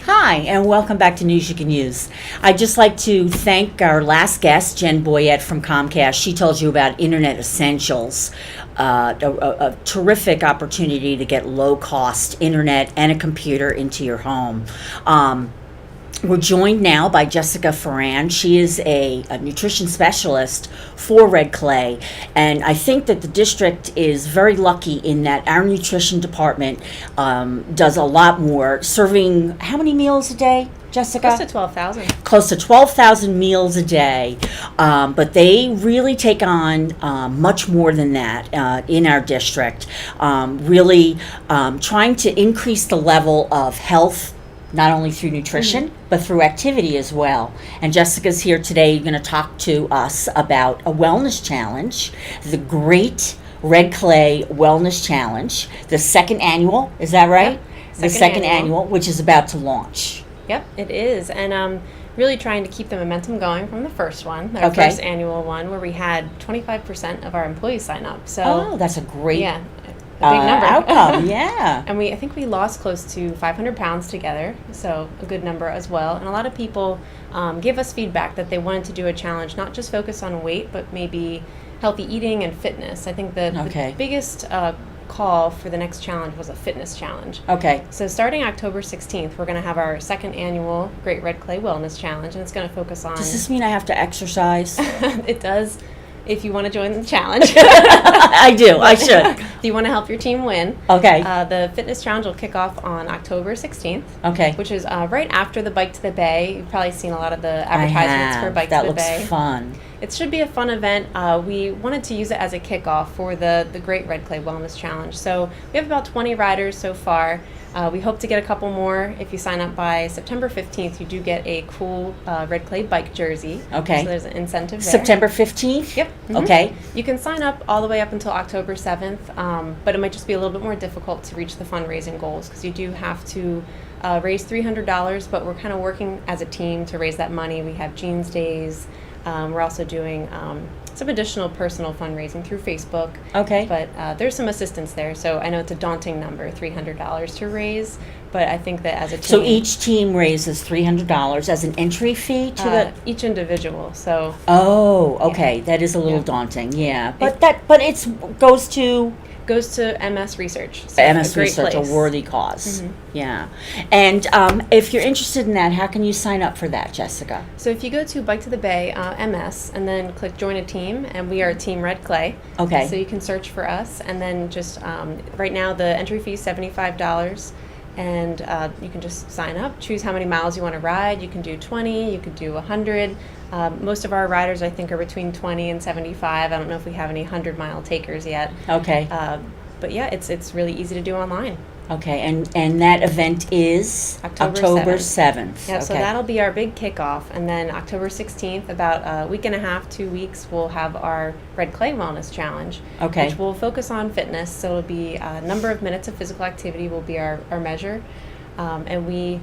Hi, and welcome back to News You Can Use. I'd just like to thank our last guest, Jen Boyette from Comcast. She told you about Internet Essentials, a terrific opportunity to get low-cost internet and a computer into your home. We're joined now by Jessica Ferran. She is a nutrition specialist for Red Clay, and I think that the district is very lucky in that our nutrition department does a lot more, serving how many meals a day, Jessica? Close to 12,000. Close to 12,000 meals a day, but they really take on much more than that in our district, really trying to increase the level of health, not only through nutrition, but through activity as well. And Jessica's here today. You're going to talk to us about a wellness challenge, the Great Red Clay Wellness Challenge, the second annual, is that right? Yep. The second annual, which is about to launch. Yep, it is. And really trying to keep the momentum going from the first one, our Okay. first annual one, where we had 25% of our employees sign up. So, Oh, that's a great yeah, a big number. outcome. Yeah. And I think we lost close to 500 pounds together, so a good number as well. And a lot of people gave us feedback that they wanted to do a challenge, not just focus on weight, but maybe healthy eating and fitness. I think the biggest call for the next challenge was a fitness challenge. Okay. So starting October 16th, we're going to have our second annual Great Red Clay Wellness Challenge, and it's going to focus on... Does this mean I have to exercise? It does, if you want to join the challenge. I do. I should. If you want to help your team win. Okay. The fitness challenge will kick off on October 16th. Okay. Which is right after the Bike to the Bay. You've probably seen a lot of the advertisements for Bike to the Bay. That looks fun. It should be a fun event. We wanted to use it as a kickoff for the Great Red Clay Wellness Challenge. So we have about 20 riders so far. We hope to get a couple more. If you sign up by September 15th, you do get a cool Red Clay bike jersey. Okay. So there's an incentive there. September 15th? Yep. Mm-hmm. Okay. You can sign up all the way up until October 7th, but it might just be a little bit more difficult to reach the fundraising goals because you do have to raise $300, but we're kind of working as a team to raise that money. We have Jeans Days. We're also doing some additional personal fundraising through Facebook. Okay. But there's some assistance there. So I know it's a daunting number, $300 to raise, but I think that as a team... So each team raises $300 as an entry fee to the... Each individual, so... Oh, okay. Yeah. That is a little daunting, yeah. But it's goes to... Goes to MS Research. So MS Research, place. a worthy cause. Mm-hmm. Yeah. And if you're interested in that, how can you sign up for that, Jessica? So if you go to Bike to the Bay MS and then click Join a Team, and we are Team Red Clay. Okay. So you can search for us, and then just right now the entry fee is $75, and you can just sign up, choose how many miles you want to ride. You can do 20, you could do 100. Most of our riders, I think, are between 20 and 75. I don't know if we have any 100-mile takers yet. Okay. But yeah, it's really easy to do online. Okay, and that event is October 7th. Yeah, okay. so that'll be our big kickoff. And then October 16th, about a week and a half, 2 weeks, we'll have our Red Clay Wellness Challenge, Okay. which will focus on fitness. So it'll be a number of minutes of physical activity will be our measure. And we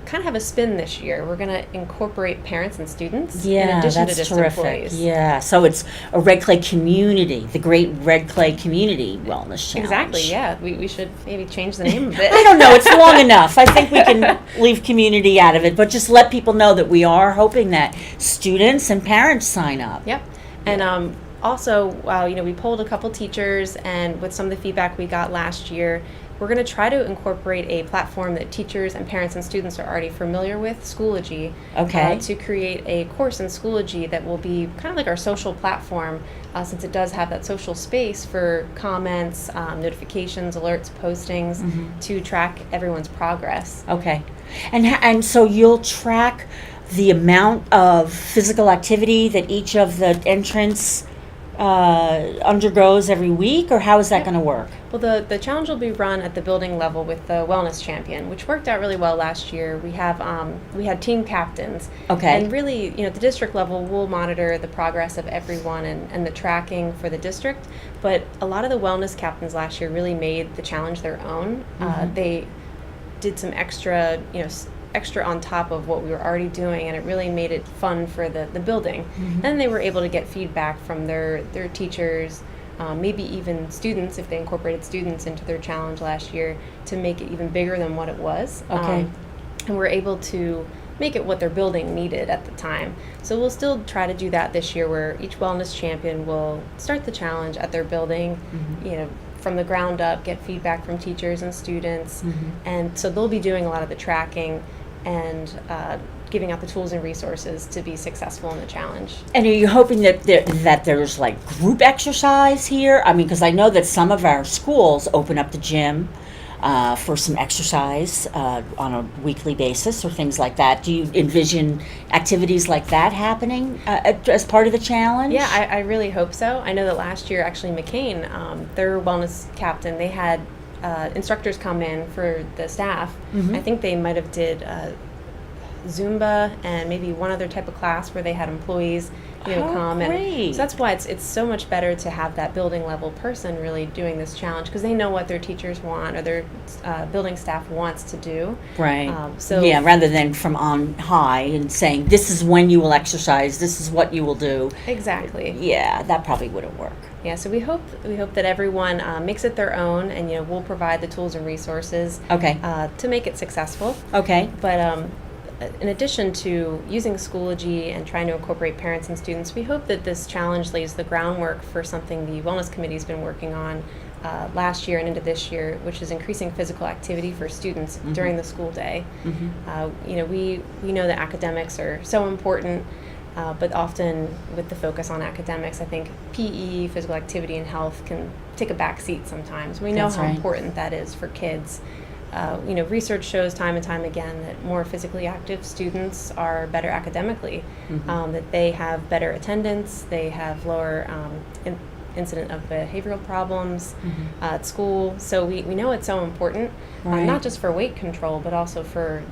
kind of have a spin this year. We're going to incorporate parents and students in addition to just terrific. employees. Yeah, so it's a Red Clay community, the Great Red Clay Community Wellness Challenge. Exactly, yeah. We should maybe change the name a bit. I don't know, it's long enough. I think we can leave community out of it, but just let people know that we are hoping that students and parents sign up. Yep. And also, we polled a couple teachers, and with some of the feedback we got last year, we're going to try to incorporate a platform that teachers and parents and students are already familiar with, Schoology, to create a course in Schoology that will be kind of like our social platform, since it does have that social space for comments, notifications, alerts, postings, to track everyone's progress. Okay. And so you'll track the amount of physical activity that each of the entrants undergoes every week, or how is that going to work? Well, the challenge will be run at the building level with the wellness champion, which worked out really well last year. We had team captains. Okay. And really, the district level will monitor the progress of everyone and the tracking for the district. But a lot of the wellness captains last year really made the challenge their own. They did some extra on top of what we were already doing, and it really made it fun for the building. Then they were able to get feedback from their teachers, maybe even students, if they incorporated students into their challenge last year, to make it even bigger than what it was. Okay. And we're able to make it what their building needed at the time. So we'll still try to do that this year, where each wellness champion will start the challenge at their building, from the ground up, get feedback from teachers and students. And so they'll be doing a lot of the tracking and giving out the tools and resources to be successful in the challenge. And are you hoping that there's like group exercise here? I mean, because I know that some of our schools open up the gym for some exercise on a weekly basis or things like that. Do you envision activities like that happening as part of the challenge? Yeah, I really hope so. I know that last year, actually, McCain, their wellness captain, they had instructors come in for the staff. I think they might have did Zumba and maybe one other type of class where they had employees come. Great. And so that's why it's so much better to have that building level person really doing this challenge, because they know what their teachers want or their building staff wants to do. Right. Rather than from on high and saying, this is when you will exercise, this is what you will do. Exactly. Yeah, that probably wouldn't work. Yeah, so we hope that everyone makes it their own, and we'll provide the tools and resources to make it successful. Okay. But in addition to using Schoology and trying to incorporate parents and students, we hope that this challenge lays the groundwork for something the Wellness Committee's been working on last year and into this year, which is increasing physical activity for students during the school day. We know that academics are so important, but often with the focus on academics, I think PE, physical activity, and health can take a back seat sometimes. We know That's how right. important that is for kids. Research shows time and time again that more physically active students are better academically, that they have better attendance, they have lower incident of behavioral problems at school. So we know it's so important, Right. not just for weight control, but also for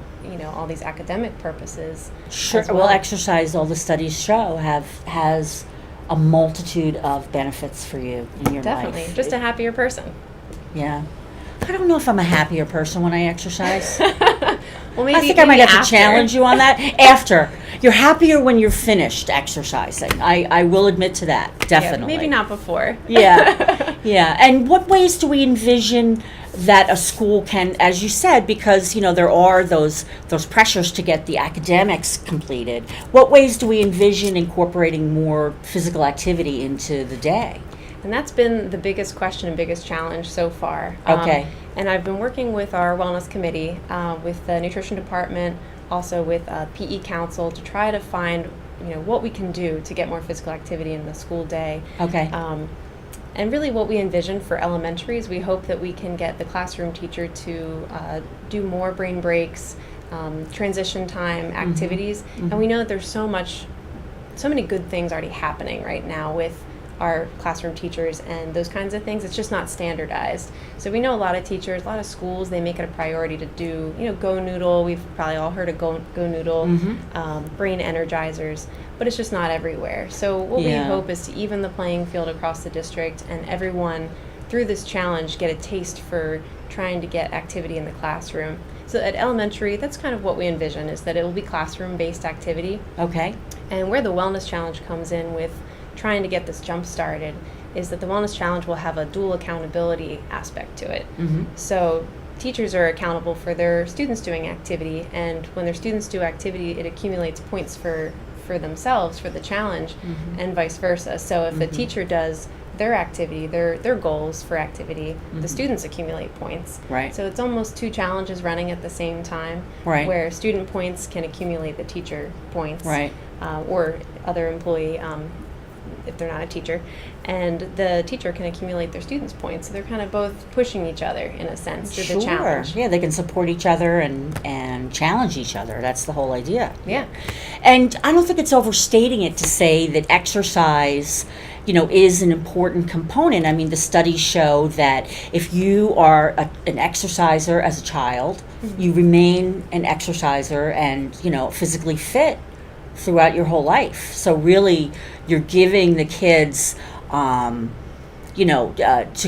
all these academic purposes. Sure. as Well, exercise, all the studies show, has a multitude of benefits for you in your Definitely, life. just a happier person. Yeah. I don't know if I'm a happier person when I exercise. Well, maybe I think I might maybe have after. to challenge you on that. After. You're happier when you're finished exercising. I will admit to that, definitely. Yeah, maybe not before. Yeah. Yeah. And what ways do we envision that a school can, as you said, because there are those pressures to get the academics completed. What ways do we envision incorporating more physical activity into the day? And that's been the biggest question and biggest challenge so far. Okay. And I've been working with our wellness committee, with the nutrition department, also with PE council, to try to find what we can do to get more physical activity in the school day. Okay. And really what we envision for elementary is we hope that we can get the classroom teacher to do more brain breaks, transition time activities. And we know that there's so many good things already happening right now with our classroom teachers and those kinds of things. It's just not standardized. So we know a lot of teachers, a lot of schools, they make it a priority to do, Go Noodle. We've probably all heard of Go Noodle, brain energizers, but it's just not everywhere. So what we hope is to even the playing field across the district, and everyone through this challenge get a taste for trying to get activity in the classroom. So at elementary, that's kind of what we envision, is that it will be classroom-based activity. Okay. And where the Wellness Challenge comes in with trying to get this jump started is that the Wellness Challenge will have a dual accountability aspect to it. So teachers are accountable for their students doing activity, and when their students do activity, it accumulates points for themselves for the challenge, and vice versa. So if the teacher does their activity, their goals for activity, the students accumulate points. Right. So it's almost two challenges running at the same time, Right. where student points can accumulate the teacher points, Right. Or other employee, if they're not a teacher, and the teacher can accumulate their students' points. So they're kind of both pushing each other in a sense through the challenge. Yeah, they can support each other and challenge each other. That's the whole idea. Yeah. And I don't think it's overstating it to say that exercise, is an important component. I mean, the studies show that if you are an exerciser as a child, you remain an exerciser and, physically fit throughout your whole life. So really, you're giving the kids, to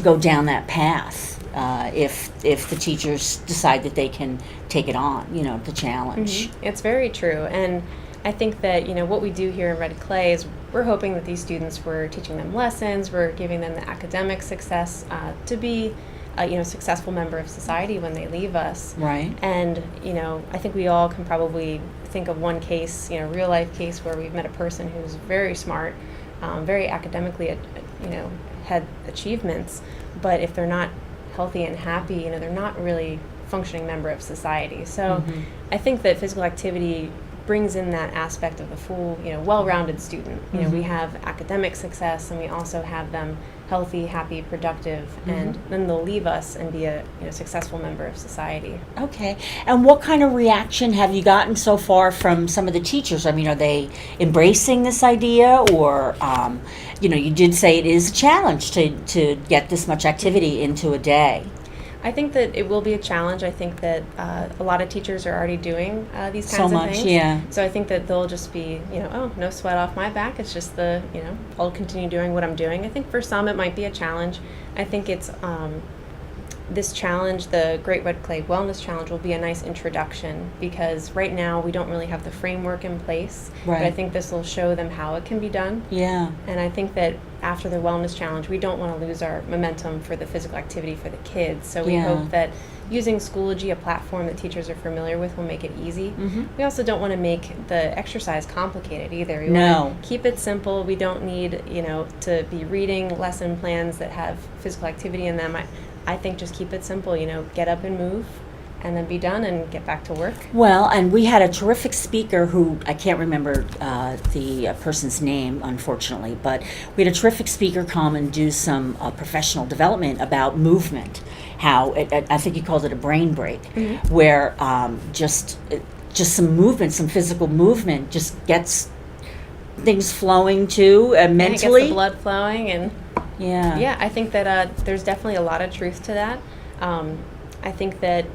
go down that path if the teachers decide that they can take it on, the challenge. It's very true. And I think that, what we do here in Red Clay is we're hoping that these students, we're teaching them lessons, we're giving them the academic success to be a successful member of society when they leave us. Right. And, I think we all can probably think of one case, real life case where we've met a person who's very smart, very academically, had achievements, but if they're not healthy and happy, they're not really functioning member of society. So I think that physical activity brings in that aspect of the full, well-rounded student. We have academic success, and we also have them healthy, happy, productive, and then they'll leave us and be a successful member of society. Okay. And what kind of reaction have you gotten so far from some of the teachers? I mean, are they embracing this idea, or, you did say it is a challenge to get this much activity into a day? I think that it will be a challenge. I think that a lot of teachers are already doing these kinds So of much, things. yeah. So I think that they'll just be, no sweat off my back. It's just I'll continue doing what I'm doing. I think for some it might be a challenge. I think it's this challenge, the Great Red Clay Wellness Challenge, will be a nice introduction, because right now we don't really have the framework in place. Right. But I think this will show them how it can be done. Yeah. And I think that after the Wellness Challenge, we don't want to lose our momentum for the physical activity for the kids. So we hope that using Schoology, a platform that teachers are familiar with, will make it easy. We also don't want to make the exercise complicated either. We want to keep it simple. We don't need, to be reading lesson plans that have physical activity in them. I think just keep it simple, get up and move, and then be done and get back to work. Well, and we had a terrific speaker who, I can't remember the person's name, unfortunately, but we had a terrific speaker come and do some professional development about movement, how, I think he called it a brain break, where just some movement, some physical movement just gets things flowing too, mentally. And it gets the blood flowing, and yeah, I think that there's definitely a lot of truth to that. I think that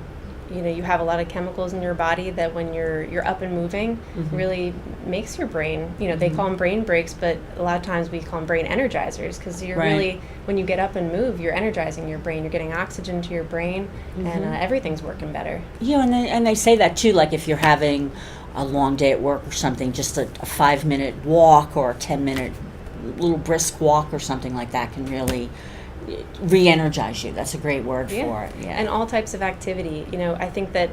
you have a lot of chemicals in your body that when you're up and moving really makes your brain, they call them brain breaks, but a lot of times we call them brain energizers, because you're really, when you get up and move, you're energizing your brain, you're getting oxygen to your brain, and everything's working better. Yeah, and they say that too, like if you're having a long day at work or something, just a 5-minute walk or a 10-minute little brisk walk or something like that can really re-energize you. That's a great word for it. Yeah. And all types of activity. I think that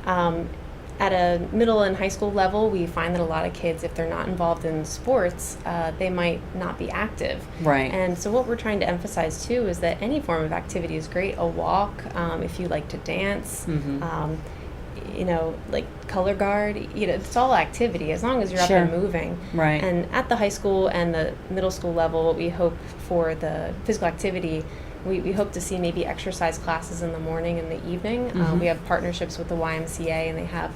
at a middle and high school level, we find that a lot of kids, if they're not involved in sports, they might not be active. Right. And so what we're trying to emphasize too is that any form of activity is great. A walk, if you like to dance, like color guard, it's all activity as long as you're up and moving. Right. And at the high school and the middle school level, what we hope for the physical activity, we hope to see maybe exercise classes in the morning and the evening. We have partnerships with the YMCA, and they have,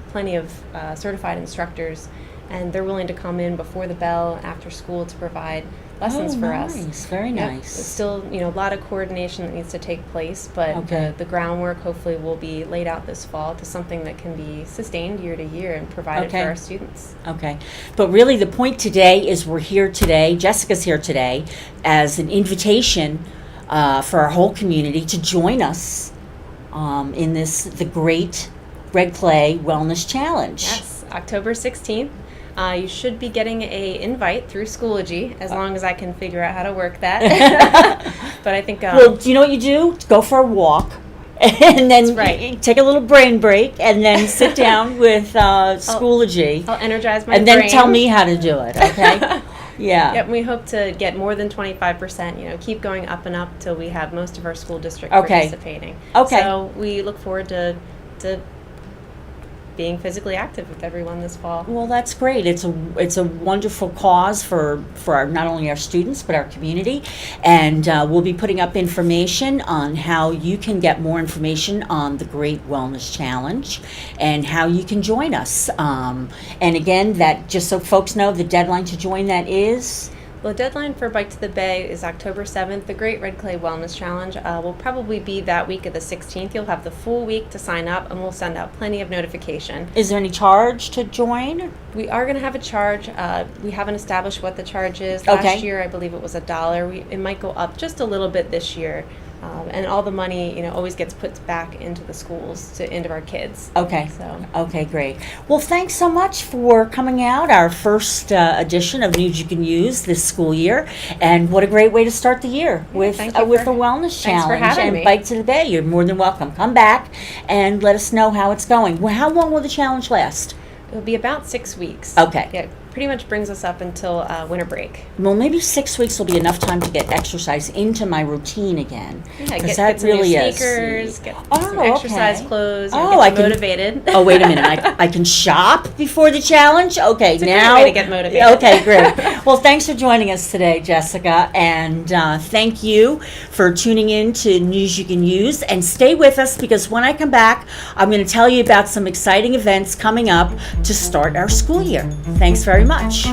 plenty of certified instructors, and they're willing to come in before the bell after school to provide lessons for us. Very nice. It's still, a lot of coordination that needs to take place, but the groundwork hopefully will be laid out this fall to something that can be sustained year to year and provided for our students. Okay. But really the point today is we're here today, Jessica's here today, as an invitation for our whole community to join us in the Great Red Clay Wellness Challenge. Yes, October 16th. You should be getting a invite through Schoology, as long as I can figure out how to work that. But I think... well, do you know what you do? Go for a walk, and then take a little brain break, and then sit down with Schoology. I'll energize my brain. And then tell me how to do it, okay? Yeah. Yep, we hope to get more than 25%, keep going up and up till we have most of our school district participating. Okay. So we look forward to being physically active with everyone this fall. Well, that's great. It's a wonderful cause for not only our students but our community, and we'll be putting up information on how you can get more information on the Great Wellness Challenge and how you can join us. And again, that just so folks know, the deadline to join that is. Well, the deadline for Bike to the Bay is October 7th. The Great Red Clay Wellness Challenge will probably be that week of the 16th. You'll have the full week to sign up, and we'll send out plenty of notification. Is there any charge to join? We are going to have a charge. We haven't established what the charge is. Last year, I believe it was $1. It might go up just a little bit this year. And all the money, always gets put back into the schools, into our kids. Okay. So. Okay, great. Well, thanks so much for coming out, our first edition of News You Can Use this school year. And what a great way to start the year with a wellness challenge and me. Bite to the Bay. You're more than welcome. Come back and let us know how it's going. Well, how long will the challenge last? It'll be about 6 weeks. Okay. Yeah, pretty much brings us up until winter break. Well, maybe 6 weeks will be enough time to get exercise into my routine again. Yeah, get some really new sneakers, get some okay. exercise clothes, I get can, motivated. Oh, wait a minute. I can shop before the challenge? Okay, It's now. a great way to get motivated. Okay, great. Well, thanks for joining us today, Jessica. And thank you for tuning in to News You Can Use. And stay with us because when I come back, I'm going to tell you about some exciting events coming up to start our school year. Thanks very much.